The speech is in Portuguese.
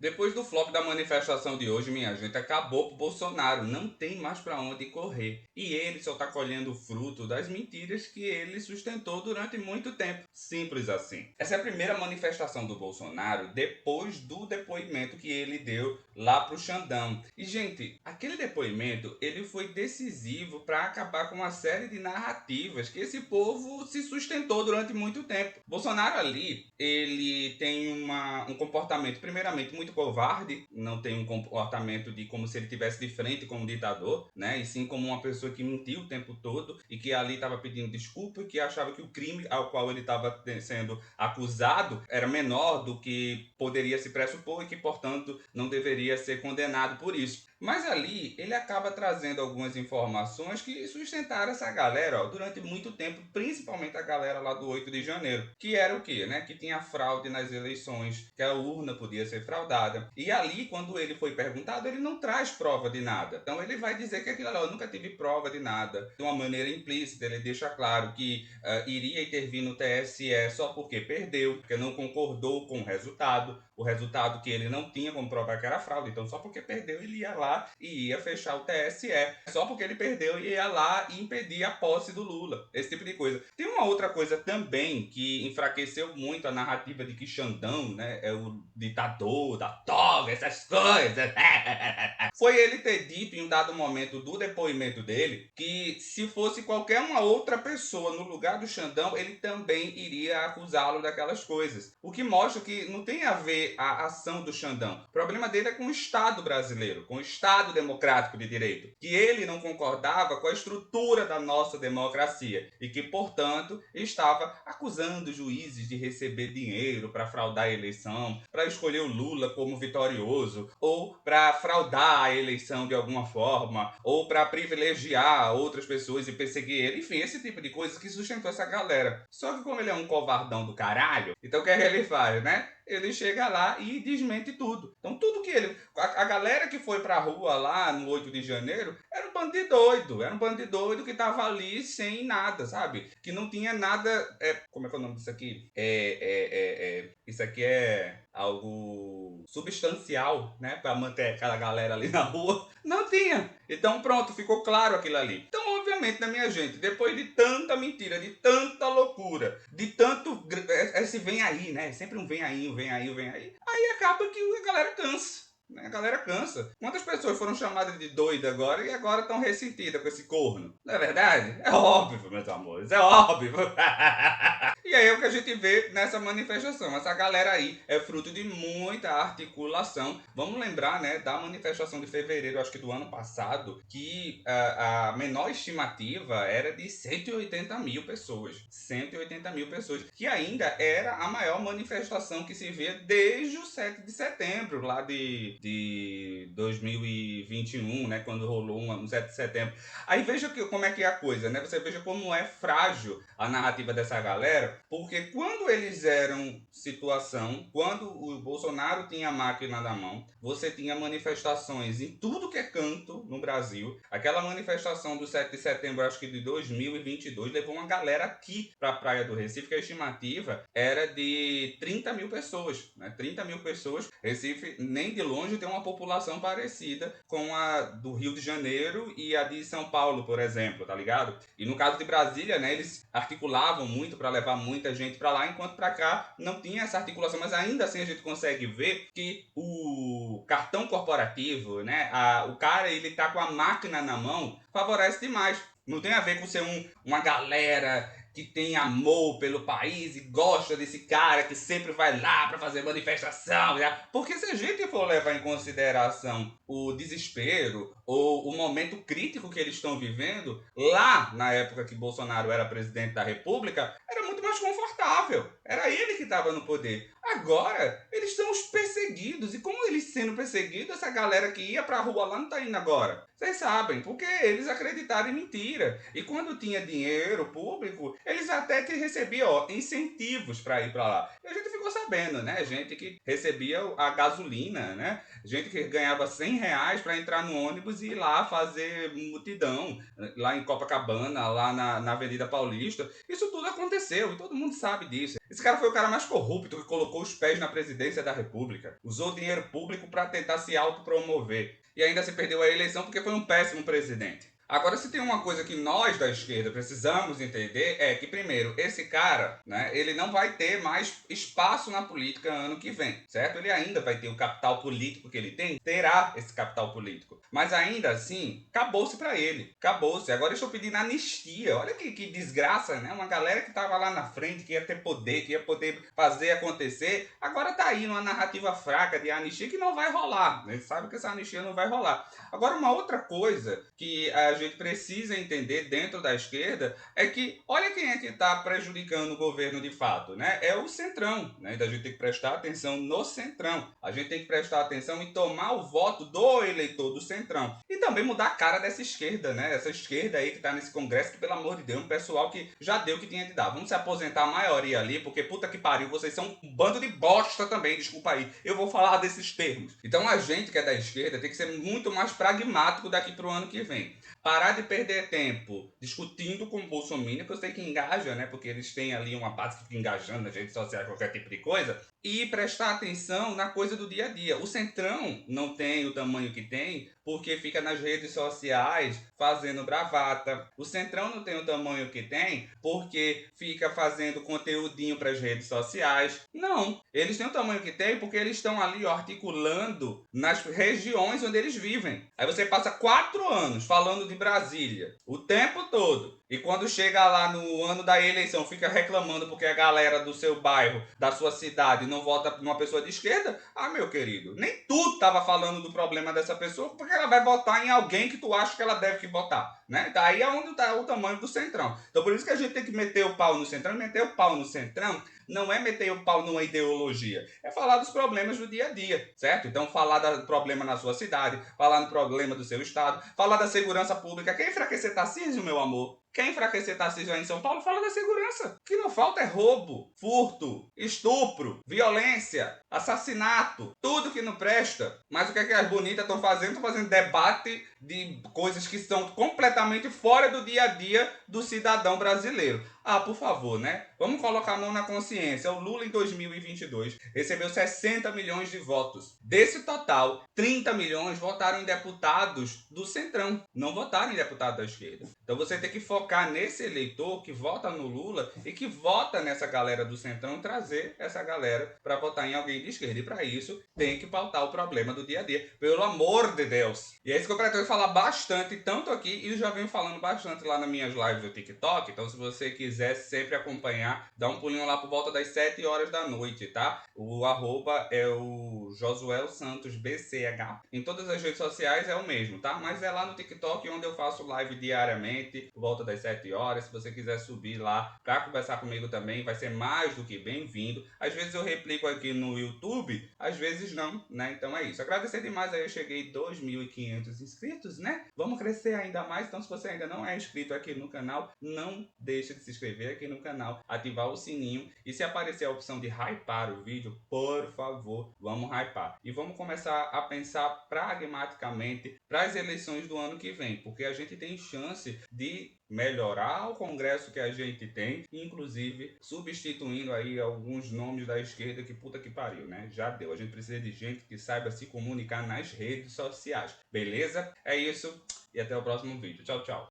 Depois do flop da manifestação de hoje, minha gente, acabou pro Bolsonaro. Não tem mais pra onde correr. E ele só tá colhendo o fruto das mentiras que ele sustentou durante muito tempo. Simples assim. Essa é a primeira manifestação do Bolsonaro depois do depoimento que ele deu lá pro Xandão. E, gente, aquele depoimento, ele foi decisivo para acabar com uma série de narrativas que esse povo se sustentou durante muito tempo. Bolsonaro ali, ele tem um comportamento, primeiramente, muito covarde, não tem um comportamento de como se ele tivesse de frente com um ditador, né? E sim como uma pessoa que mentiu o tempo todo e que ali estava pedindo desculpa e que achava que o crime ao qual ele estava sendo acusado era menor do que poderia se pressupor e que, portanto, não deveria ser condenado por isso. Mas ali ele acaba trazendo algumas informações que sustentaram essa galera durante muito tempo, principalmente a galera lá do 8 de janeiro, que era o quê? Né? Que tinha fraude nas eleições, que a urna podia ser fraudada. E ali, quando ele foi perguntado, ele não traz prova de nada. Então ele vai dizer que aquilo ali, eu nunca tive prova de nada. De uma maneira implícita, ele deixa claro que iria intervir no TSE só porque perdeu, porque não concordou com o resultado que ele não tinha como provar que era fraude. Então só porque perdeu, ele ia lá e ia fechar o TSE. Só porque ele perdeu, ia lá e impedir a posse do Lula. Esse tipo de coisa. Tem uma outra coisa também que enfraqueceu muito a narrativa de que Xandão, né, é o ditador da toga, essas coisas. Foi ele ter dito em um dado momento do depoimento dele que se fosse qualquer uma outra pessoa no lugar do Xandão, ele também iria acusá-lo daquelas coisas. O que mostra que não tem a ver a ação do Xandão. O problema dele é com o Estado brasileiro, com o Estado democrático de direito. Que ele não concordava com a estrutura da nossa democracia e que, portanto, estava acusando juízes de receber dinheiro para fraudar a eleição, para escolher o Lula como vitorioso, ou para fraudar a eleição de alguma forma, ou para privilegiar outras pessoas e perseguir ele. Enfim, esse tipo de coisa que sustentou essa galera. Só que como ele é um covardão do caralho, então o que é que ele faz, né? Ele chega lá e desmente tudo. Então tudo que ele... A galera que foi pra rua lá no 8 de janeiro era um bando de doido. Era um bando de doido que tava ali sem nada, sabe? Que não tinha nada... como é que é o nome disso aqui? Isso aqui é algo substancial, né? Pra manter aquela galera ali na rua. Não tinha. Então pronto, ficou claro aquilo ali. Então, obviamente, né, minha gente, depois de tanta mentira, de tanta loucura, de tanto... Esse vem aí, né? Sempre um vem aí, um vem aí, um vem aí. Aí acaba que a galera cansa. Né? A galera cansa. Quantas pessoas foram chamadas de doida agora e agora estão ressentidas com esse corno? Não é verdade? É óbvio, meus amores, é óbvio. E aí é o que a gente vê nessa manifestação. Essa galera aí é fruto de muita articulação. Vamos lembrar, né, da manifestação de fevereiro, acho que do ano passado, que a menor estimativa era de 180 mil pessoas. 180 mil pessoas. Que ainda era a maior manifestação que se vê desde o 7 de setembro, lá de 2021, né, quando rolou um 7 de setembro. Aí veja como é que é a coisa, né? Você veja como é frágil a narrativa dessa galera, porque quando eles eram situação, quando o Bolsonaro tinha a máquina na mão, você tinha manifestações em tudo que é canto no Brasil. Aquela manifestação do 7 de setembro, acho que de 2022, levou uma galera aqui para a Praia do Recife, que a estimativa era de 30 mil pessoas, né? 30 mil pessoas. Recife, nem de longe, tem uma população parecida com a do Rio de Janeiro e a de São Paulo, por exemplo, tá ligado? E no caso de Brasília, né, eles articulavam muito para levar muita gente para lá, enquanto para cá não tinha essa articulação, mas ainda assim a gente consegue ver que o cartão corporativo, né, o cara, ele tá com a máquina na mão, favorece demais. Não tem a ver com ser uma galera que tem amor pelo país e gosta desse cara que sempre vai lá para fazer manifestação. Né? Porque se a gente for levar em consideração o desespero ou o momento crítico que eles estão vivendo, lá na época que Bolsonaro era presidente da República, era muito mais confortável. Era ele que estava no poder. Agora, eles são os perseguidos. E como eles sendo perseguidos, essa galera que ia pra rua lá não tá indo agora. Vocês sabem, porque eles acreditaram em mentira. E quando tinha dinheiro público, eles até que recebiam, ó, incentivos para ir para lá. E a gente ficou sabendo, né? Gente que recebia a gasolina, né? Gente que ganhava R$ 100 para entrar no ônibus e ir lá fazer multidão, lá em Copacabana, lá na Avenida Paulista. Isso tudo aconteceu e todo mundo sabe disso. Esse cara foi o cara mais corrupto que colocou os pés na presidência da República. Usou dinheiro público para tentar se autopromover. E ainda se perdeu a eleição porque foi um péssimo presidente. Agora, se tem uma coisa que nós da esquerda precisamos entender é que, primeiro, esse cara, né, ele não vai ter mais espaço na política ano que vem, certo? Ele ainda vai ter o capital político que ele tem, terá esse capital político. Mas ainda assim, acabou-se para ele. Acabou-se. Agora eles estão pedindo anistia. Olha que desgraça, né? Uma galera que estava lá na frente, que ia ter poder, que ia poder fazer acontecer, agora tá aí numa narrativa fraca de anistia que não vai rolar. Eles sabem que essa anistia não vai rolar. Agora, uma outra coisa que a gente precisa entender dentro da esquerda é que, olha quem é que está prejudicando o governo de fato, né? É o Centrão, né? Então a gente tem que prestar atenção no Centrão. A gente tem que prestar atenção e tomar o voto do eleitor do Centrão. E também mudar a cara dessa esquerda, né? Essa esquerda aí que está nesse congresso, que pelo amor de Deus, um pessoal que já deu o que tinha de dar. Vamos se aposentar a maioria ali, porque puta que pariu, vocês são um bando de bosta também, desculpa aí. Eu vou falar desses termos. Então a gente que é da esquerda tem que ser muito mais pragmático daqui pro ano que vem. Parar de perder tempo discutindo com o Bolsonaro, que eu sei que engaja, né? Porque eles têm ali uma base que fica engajando nas redes sociais, qualquer tipo de coisa. E prestar atenção na coisa do dia a dia. O Centrão não tem o tamanho que tem porque fica nas redes sociais fazendo bravata. O Centrão não tem o tamanho que tem porque fica fazendo conteúdinho para as redes sociais. Não. Eles têm o tamanho que tem porque eles estão ali ó, articulando nas regiões onde eles vivem. Aí você passa 4 anos falando de Brasília o tempo todo. E quando chega lá no ano da eleição, fica reclamando porque a galera do seu bairro, da sua cidade, não vota por uma pessoa de esquerda. Ah, meu querido, nem tu tava falando do problema dessa pessoa, porque ela vai votar em alguém que tu acha que ela deve que votar, né? Daí é onde tá o tamanho do Centrão. Então por isso que a gente tem que meter o pau no Centrão. Meter o pau no Centrão não é meter o pau numa ideologia, é falar dos problemas do dia a dia, certo? Então falar do problema na sua cidade, falar do problema do seu estado, falar da segurança pública. Quem enfraquecer Tarcísio, meu amor? Quem enfraquecer Tarcísio aí em São Paulo fala da segurança. O que não falta é roubo, furto, estupro, violência, assassinato, tudo que não presta. Mas o que é que as bonitas estão fazendo? Estão fazendo debate de coisas que são completamente fora do dia a dia do cidadão brasileiro. Ah, por favor, né? Vamos colocar a mão na consciência. O Lula, em 2022, recebeu 60 milhões de votos. Desse total, 30 milhões votaram em deputados do Centrão. Não votaram em deputado da esquerda. Então você tem que focar nesse eleitor que vota no Lula e que vota nessa galera do Centrão e trazer essa galera para votar em alguém de esquerda. E para isso, tem que pautar o problema do dia a dia. Pelo amor de Deus! E é isso que eu pretendo falar bastante, tanto aqui, e já venho falando bastante lá nas minhas lives do TikTok. Então, se você quiser sempre acompanhar, dá um pulinho lá por volta das 7 horas da noite, tá? O arroba é o Josuel Santos BCH. Em todas as redes sociais é o mesmo, tá? Mas é lá no TikTok onde eu faço live diariamente, por volta das 7 horas. Se você quiser subir lá pra conversar comigo também, vai ser mais do que bem-vindo. Às vezes eu replico aqui no YouTube, às vezes não, né? Então é isso. Agradecer demais aí, eu cheguei 2.500 inscritos, né? Vamos crescer ainda mais. Então, se você ainda não é inscrito aqui no canal, não deixe de se inscrever aqui no canal, ativar o sininho e se aparecer a opção de hypar o vídeo, por favor, vamos hypar. E vamos começar a pensar pragmaticamente para as eleições do ano que vem, porque a gente tem chance de melhorar o Congresso que a gente tem, inclusive substituindo aí alguns nomes da esquerda que puta que pariu, né? Já deu. A gente precisa de gente que saiba se comunicar nas redes sociais. Beleza? É isso e até o próximo vídeo. Tchau, tchau.